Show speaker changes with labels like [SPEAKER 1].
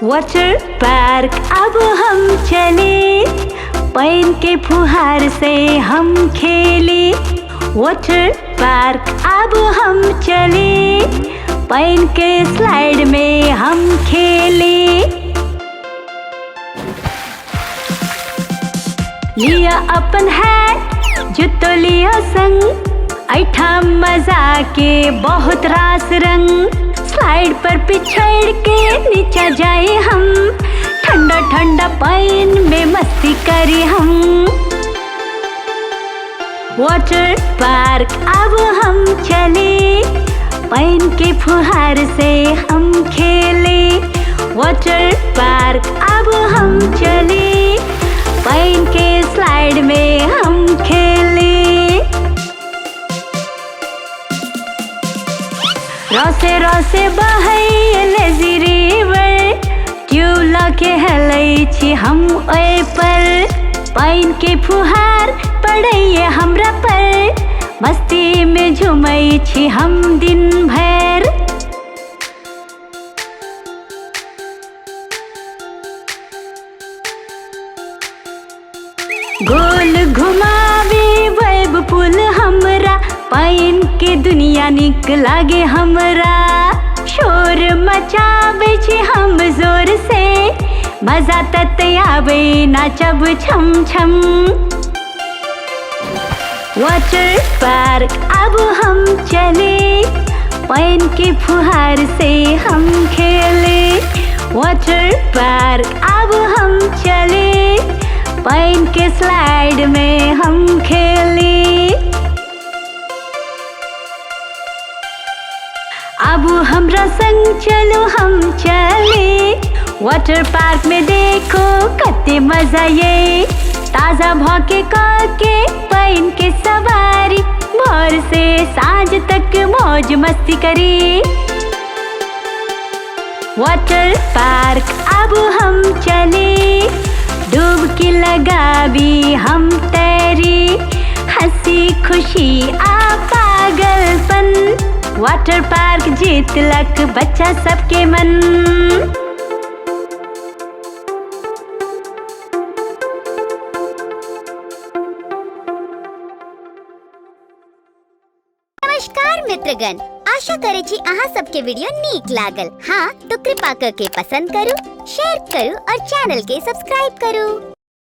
[SPEAKER 1] Water park अब हम चले, पैन के फुहार से हम खेले। वाटर पार्क अब हम चले, पैन के स्लाइड में हम खेले। लिया अपन हैट, जूतो लिया संग, ऐठा मजा के बहुत रास रंग। स्लाइड पर पिछड़ के नीचे जाए हम, ठंडा ठंडा पैन में मस्ती करे हम। वाटर पार्क अब हम चले, पैन के फुहार से हम खेले। वाटर पार्क अब हम चले, पैन के स्लाइड में हम खेले। रोसे रोसे बहै लेजी रिवर, ट्यूब लगे हलै छी हम ओय पर। पैन के फुहार पड़ैए हमरा पर, मस्ती में झूमै छी हम दिन भर। गोल घुमावे वेब पुल हमरा, पैन के दुनिया निक लागे हमरा। शोर मचावे छी हम जोर से, मजा तते आवे नाचब छम छम। वाटर पार्क अब हम चले, पैन के फुहार से हम खेले। वाटर पार्क अब हम चले, पैन के स्लाइड में हम खेले। अब हमरा संग चलो हम चले, वाटर पार्क में देखो कते मजा ये। ताजा भौके के पैन के सवारी, भोर से सांझ तक मौज मस्ती करी। वाटर पार्क अब हम चले, डुबकी लगावी हम तैरी। हंसी खुशी आ पागलपन, वाटर पार्क जीतलक बच्चा सबके मन।
[SPEAKER 2] नमस्कार मित्रगण, आशा करे छी अहाँ सबके वीडियो नीक लागल। हाँ तो कृपा करके पसंद करू, शेयर करू और चैनल के सब्सक्राइब करू।